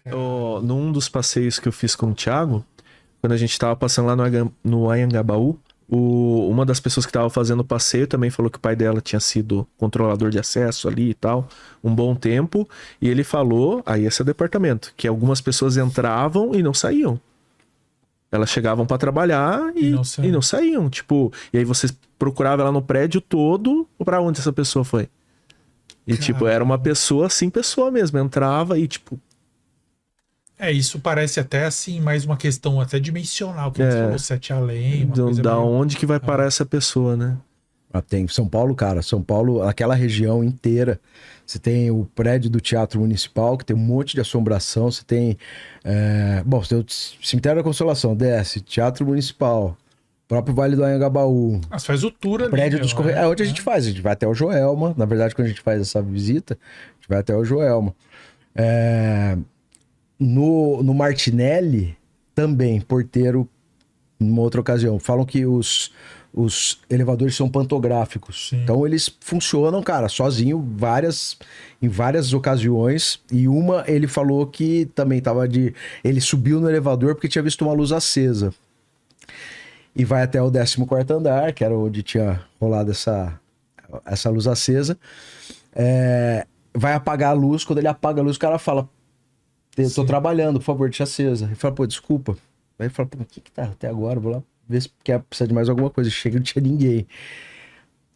Num dos passeios que eu fiz com o Thiago, quando a gente tava passando lá no Anhangabaú, uma das pessoas que tava fazendo o passeio também falou que o pai dela tinha sido controlador de acesso ali e tal, um bom tempo. E ele falou, aí esse é o departamento, que algumas pessoas entravam e não saíam. Elas chegavam pra trabalhar e não saíam. Tipo, e aí você procurava ela no prédio todo, pra onde essa pessoa foi? E tipo, era uma pessoa assim, pessoa mesmo. Entrava e tipo... Isso parece até assim, mais uma questão até dimensional, que você falou, sete além, uma coisa Da meio... onde que vai parar essa pessoa, né? Tem São Paulo, cara. São Paulo, aquela região inteira. Você tem o prédio do Teatro Municipal, que tem um monte de assombração. Você tem... Bom, você tem o Cemitério da Consolação, desce. Teatro Municipal. Próprio Vale do Anhangabaú. Você faz o tour ali. Prédio dos Correios. É onde a gente faz. A gente vai até o Joelma. Na verdade, quando a gente faz essa visita, a gente vai até o Joelma. No Martinelli, também, porteiro, numa outra ocasião. Falam que os elevadores são pantográficos. Sim. Então eles funcionam, cara, sozinho em várias ocasiões. E uma, ele falou que também tava ele subiu no elevador porque tinha visto uma luz acesa. E vai até o 14º andar, que era onde tinha rolado essa luz acesa. Vai apagar a luz. Quando ele apaga a luz, o cara fala: tô trabalhando, por favor, deixa acesa. Ele fala: pô, desculpa. Aí ele fala: pô, o que tá até agora? Vou lá ver se quer precisar de mais alguma coisa. Chega, não tinha ninguém.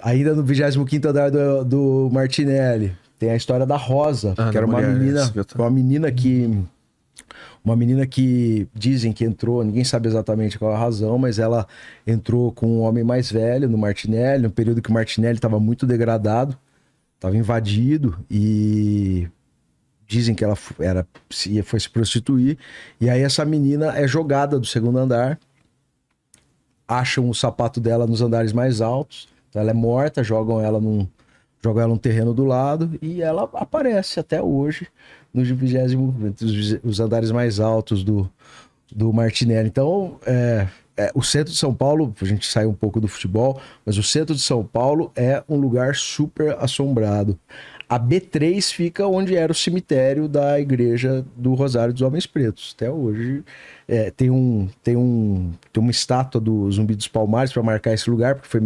Ainda no 25º andar do Martinelli, tem a história da Rosa, que era uma menina que dizem que entrou, ninguém sabe exatamente qual a razão, mas ela entrou com um homem mais velho no Martinelli, no período que o Martinelli estava muito degradado, estava invadido, e dizem que ela foi se prostituir. E aí essa menina é jogada do 2º andar, acham o sapato dela nos andares mais altos, então ela é morta, jogam ela num terreno do lado, e ela aparece até hoje nos 20º, os andares mais altos do Martinelli. Então, o centro de São Paulo, a gente sai um pouco do futebol, mas o centro de São Paulo é um lugar super assombrado. A B3 fica onde era o cemitério da igreja do Rosário dos Homens Pretos. Até hoje tem uma estátua do Zumbi dos Palmares para marcar esse lugar, porque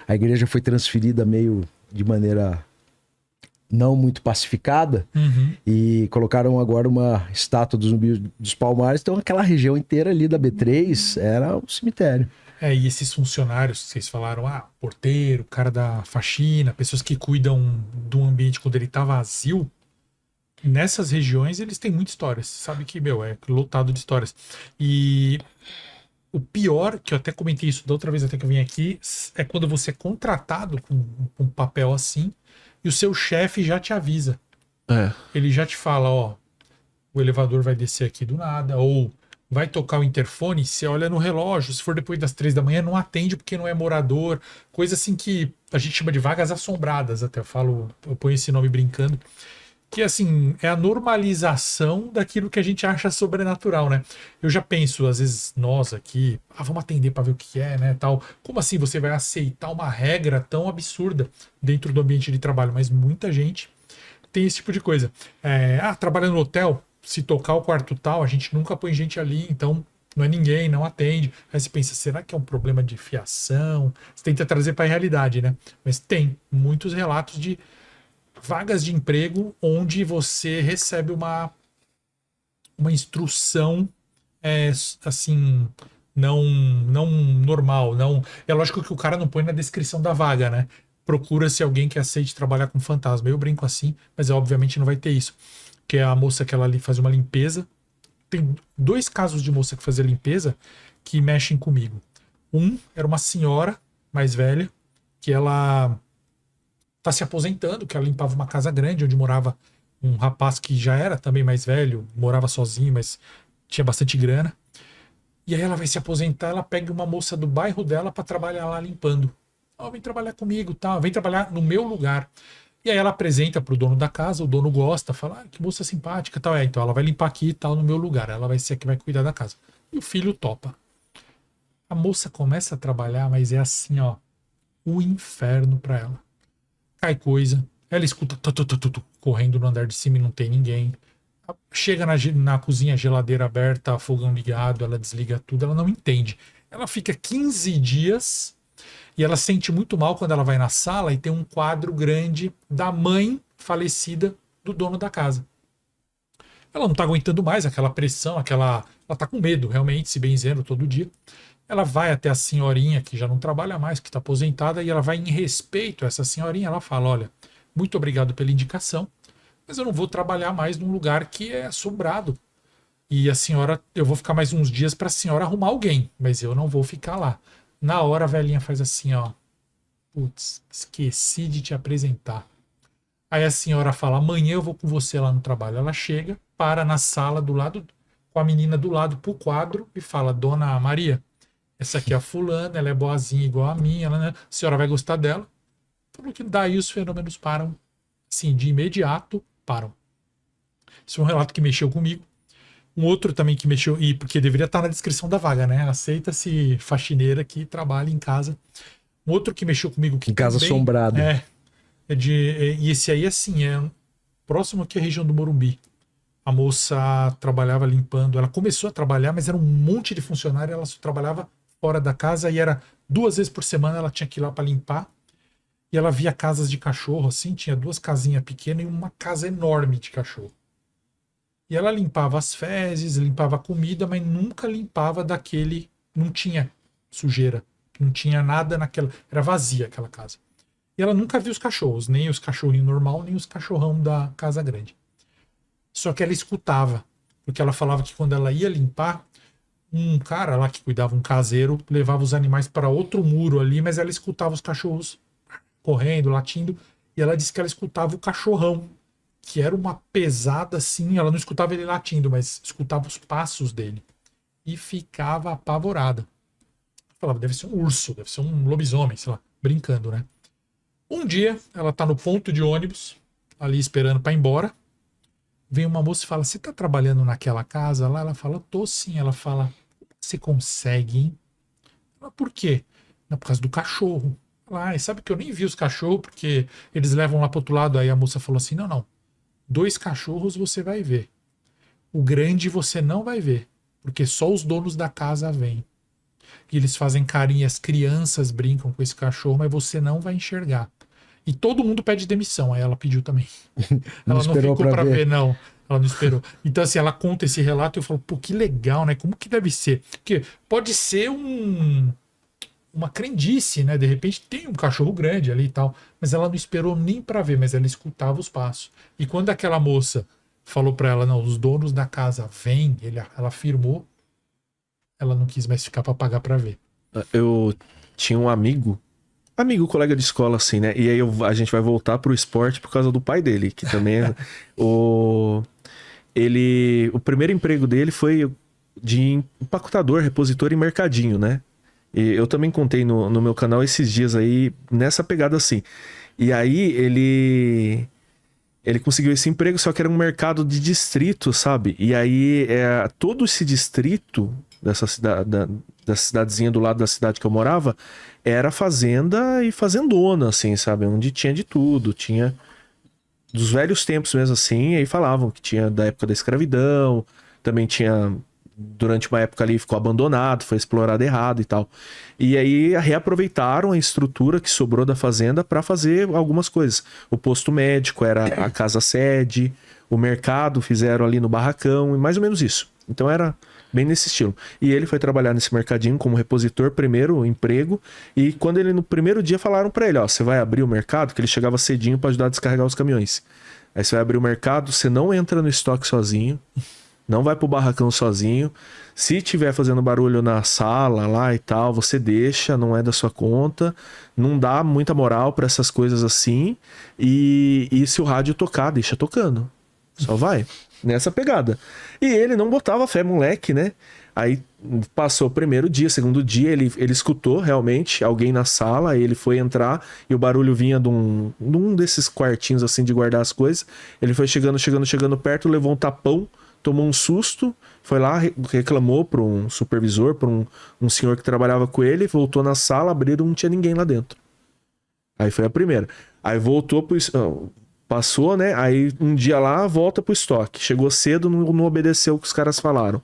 a igreja foi transferida meio de maneira não muito pacificada, e colocaram agora uma estátua do Zumbi dos Palmares. Então aquela região inteira ali da B3 era um cemitério. E esses funcionários que vocês falaram, porteiro, cara da faxina, pessoas que cuidam do ambiente quando ele tá vazio, nessas regiões eles têm muitas histórias. Você sabe que, é lotado de histórias. E o pior, que eu até comentei isso da outra vez até que eu vim aqui, é quando você é contratado com um papel assim, e o seu chefe já te avisa. Ele já te fala, o elevador vai descer aqui do nada, ou vai tocar o interfone, você olha no relógio, se for depois das 3 da manhã, não atende porque não é morador. Coisa assim que a gente chama de vagas assombradas, até eu ponho esse nome brincando. Que assim, é a normalização daquilo que a gente acha sobrenatural, né? Eu já penso, às vezes, nós aqui, vamos atender para ver o que é, né, tal. Como assim você vai aceitar uma regra tão absurda dentro do ambiente de trabalho? Mas muita gente tem esse tipo de coisa. Trabalha no hotel, se tocar o quarto tal, a gente nunca põe gente ali, então não é ninguém, não atende. Aí você pensa, será que é um problema de fiação? Você tenta trazer para a realidade, né? Mas tem muitos relatos de vagas de emprego onde você recebe uma instrução assim, não normal. Não, é lógico que o cara não põe na descrição da vaga, né? Procura-se alguém que aceite trabalhar com fantasma. Eu brinco assim, mas obviamente não vai ter isso. Que é a moça que ela ali faz uma limpeza. Tem 2 casos de moça que fazia limpeza que mexem comigo. Um era uma senhora mais velha, que ela tá se aposentando, que ela limpava uma casa grande onde morava um rapaz que já era também mais velho, morava sozinho, mas tinha bastante grana. E aí ela vai se aposentar, ela pega uma moça do bairro dela para trabalhar lá limpando. Vem trabalhar comigo, tá? Vem trabalhar no meu lugar. E aí ela apresenta pro dono da casa, o dono gosta, fala, que moça simpática, tal. Então ela vai limpar aqui e tal no meu lugar, ela vai ser a que vai cuidar da casa. E o filho topa. A moça começa a trabalhar, mas é assim, o inferno para ela. Cai coisa, ela escuta correndo no andar de cima e não tem ninguém. chega na cozinha, geladeira aberta, fogão ligado, ela desliga tudo, ela não entende. Ela fica 15 dias e ela sente muito mal quando ela vai na sala e tem um quadro grande da mãe falecida do dono da casa. Ela não tá aguentando mais aquela pressão, ela tá com medo, realmente, se benzendo todo dia. Ela vai até a senhorinha, que já não trabalha mais, que está aposentada, e ela vai em respeito a essa senhorinha. Ela fala: olha, muito obrigado pela indicação, mas eu não vou trabalhar mais num lugar que é assombrado. E a senhora, eu vou ficar mais uns dias para a senhora arrumar alguém, mas eu não vou ficar lá. Na hora a velhinha faz assim, ó: putz, esqueci de te apresentar. Aí a senhora fala: amanhã eu vou com você lá no trabalho. Ela chega, para na sala do lado, com a menina do lado pro quadro e fala: Dona Maria, essa aqui é a fulana, ela é boazinha igual a mim, a senhora vai gostar dela. Falou que daí os fenômenos param, assim, de imediato param. Isso é um relato que mexeu comigo. Um outro também que mexeu, e porque deveria estar na descrição da vaga, né? Aceita-se faxineira que trabalha em casa. Um outro que mexeu comigo que em casa também, assombrada. e esse aí, assim, é próximo aqui à região do Morumbi. A moça trabalhava limpando, ela começou a trabalhar, mas era um monte de funcionário, ela só trabalhava fora da casa e era 2 vezes por semana ela tinha que ir lá para limpar. E ela via casas de cachorro, assim, tinha 2 casinhas pequenas e uma casa enorme de cachorro. E ela limpava as fezes, limpava a comida, mas nunca limpava daquele, não tinha sujeira, não tinha nada naquela, era vazia aquela casa. E ela nunca viu os cachorros, nem os cachorrinhos normal, nem os cachorrão da casa grande. Só que ela escutava, porque ela falava que quando ela ia limpar, um cara lá que cuidava, um caseiro, levava os animais para outro muro ali, mas ela escutava os cachorros correndo, latindo, e ela disse que ela escutava o cachorrão, que era uma pesada assim, ela não escutava ele latindo, mas escutava os passos dele. E ficava apavorada. Falava: deve ser um urso, deve ser um lobisomem, sei lá, brincando, né? Um dia, ela tá no ponto de ônibus, ali esperando para ir embora. Vem uma moça e fala: você tá trabalhando naquela casa lá? Ela fala: tô sim. Ela fala: você consegue, hein? Ela: por quê? Não, por causa do cachorro. Ela: sabe que eu nem vi os cachorros, porque eles levam lá pro outro lado. Aí a moça falou assim: não. 2 cachorros você vai ver. O grande você não vai ver, porque só os donos da casa vêm. E eles fazem carinho, as crianças brincam com esse cachorro, mas você não vai enxergar. E todo mundo pede demissão. Aí ela pediu também. Ela não ficou pra ver, não. Ela não esperou. Então, assim, ela conta esse relato e eu falo: pô, que legal, né? Como que deve ser? Porque pode ser uma crendice, né? De repente tem um cachorro grande ali e tal. Mas ela não esperou nem pra ver, mas ela escutava os passos. E quando aquela moça falou pra ela: não, os donos da casa vêm, ela afirmou, ela não quis mais ficar pra pagar pra ver. Eu tinha um amigo, colega de escola, assim, né? E aí a gente vai voltar pro esporte por causa do pai dele, que também é o primeiro emprego dele foi de empacotador, repositor e mercadinho, né? E eu também contei no meu canal esses dias aí, nessa pegada assim. E aí ele conseguiu esse emprego, só que era um mercado de distrito, sabe? E aí todo esse distrito dessa cidadezinha do lado da cidade que eu morava era fazenda e fazendona, assim, sabe? Onde tinha de tudo, tinha dos velhos tempos mesmo assim, e aí falavam que tinha da época da escravidão, também tinha durante uma época ali ficou abandonado, foi explorado errado e tal. E aí reaproveitaram a estrutura que sobrou da fazenda para fazer algumas coisas. O posto médico era a casa sede, o mercado fizeram ali no barracão, e mais ou menos isso. Então era bem nesse estilo. E ele foi trabalhar nesse mercadinho como repositor, primeiro emprego, e quando ele no primeiro dia falaram para ele: ó, você vai abrir o mercado, que ele chegava cedinho para ajudar a descarregar os caminhões. Aí você vai abrir o mercado, você não entra no estoque sozinho, não vai pro barracão sozinho. Se tiver fazendo barulho na sala lá e tal, você deixa, não é da sua conta. Não dá muita moral pra essas coisas assim. E se o rádio tocar, deixa tocando. Só vai. Nessa pegada. E ele não botava fé, moleque, né? Aí passou o primeiro dia, segundo dia, ele escutou realmente alguém na sala, aí ele foi entrar e o barulho vinha de um desses quartinhos assim de guardar as coisas. Ele foi chegando perto, levou um tapão, tomou um susto, foi lá, reclamou para um supervisor, para um senhor que trabalhava com ele, voltou na sala, abriram, não tinha ninguém lá dentro. Aí foi a primeira. Aí voltou Passou, né? Aí um dia lá, volta pro estoque. Chegou cedo, não obedeceu o que os caras falaram.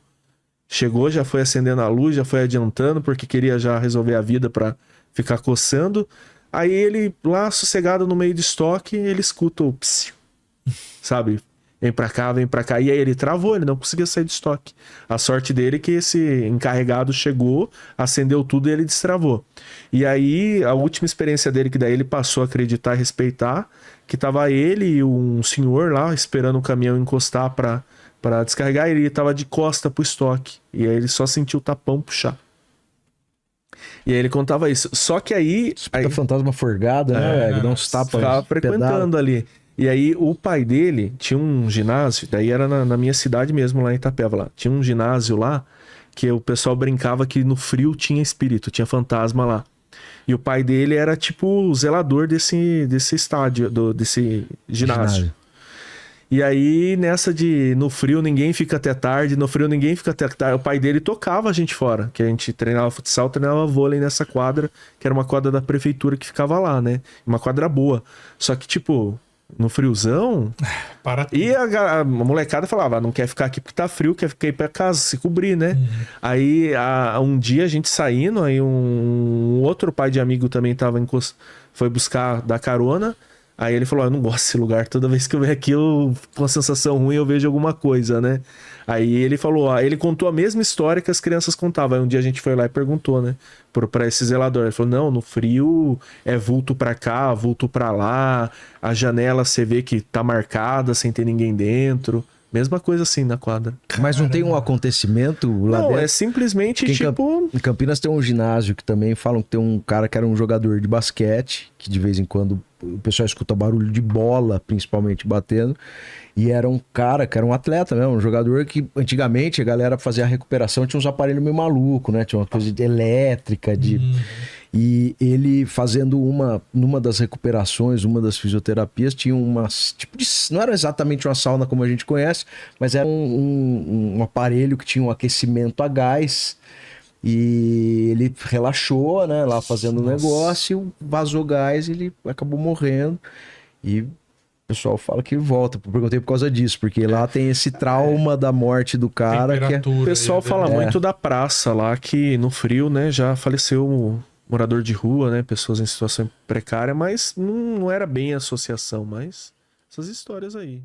Chegou, já foi acendendo a luz, já foi adiantando, porque queria já resolver a vida pra ficar coçando. Aí ele, lá sossegado no meio do estoque, ele escuta o psiu, sabe? Vem pra cá, vem pra cá. E aí ele travou, ele não conseguia sair do estoque. A sorte dele é que esse encarregado chegou, acendeu tudo e ele destravou. E aí, a última experiência dele, que daí ele passou a acreditar e respeitar, que tava ele e um senhor lá, esperando o caminhão encostar pra descarregar, e ele tava de costa pro estoque. E aí ele só sentiu o tapão puxar. E aí ele contava isso. Só que aí... Fica fantasma forgado, né, velho? Dá uns tapas. Ficava frequentando ali. E aí o pai dele tinha um ginásio, daí era na minha cidade mesmo, lá em Itapeva. Lá. Tinha um ginásio lá que o pessoal brincava que no frio tinha espírito, tinha fantasma lá. E o pai dele era tipo o zelador desse estádio, desse ginásio. E aí, nessa de no frio ninguém fica até tarde, no frio ninguém fica até tarde, o pai dele tocava a gente fora, que a gente treinava futsal, treinava vôlei nessa quadra, que era uma quadra da prefeitura que ficava lá, né? Uma quadra boa. Só que, tipo, no friozão... Para tudo. E a molecada falava, não quer ficar aqui porque tá frio, quer ficar aí pra casa, se cobrir, né? Aí, um dia a gente saindo, aí um outro pai de amigo também foi buscar da carona. Aí ele falou, eu não gosto desse lugar, toda vez que eu venho aqui, eu, com a sensação ruim, eu vejo alguma coisa, né? Aí ele falou, ele contou a mesma história que as crianças contavam. Aí um dia a gente foi lá e perguntou, né? Pra esse zelador. Ele falou, não, no frio é vulto pra cá, vulto pra lá, a janela você vê que tá marcada sem ter ninguém dentro. Mesma coisa assim na quadra. Mas não tem um acontecimento lá Não, dentro? é simplesmente Porque tipo... Em Campinas tem um ginásio que também falam que tem um cara que era um jogador de basquete, que de vez em quando o pessoal escuta barulho de bola, principalmente batendo. E era um cara que era um atleta mesmo, um jogador que antigamente a galera fazia a recuperação, tinha uns aparelhos meio maluco, né? Tinha uma coisa de elétrica, E ele fazendo numa das recuperações, uma das fisioterapias, tinha umas tipo de, não era exatamente uma sauna como a gente conhece, mas era um aparelho que tinha um aquecimento a gás. E ele relaxou, né, lá fazendo o negócio, vazou gás e ele acabou morrendo. E o pessoal fala que volta. Eu perguntei por causa disso, porque lá tem esse trauma da morte do cara. O pessoal fala muito da praça lá, que no frio, né, já faleceu morador de rua, né, pessoas em situação precária, mas não era bem associação, mas essas histórias aí.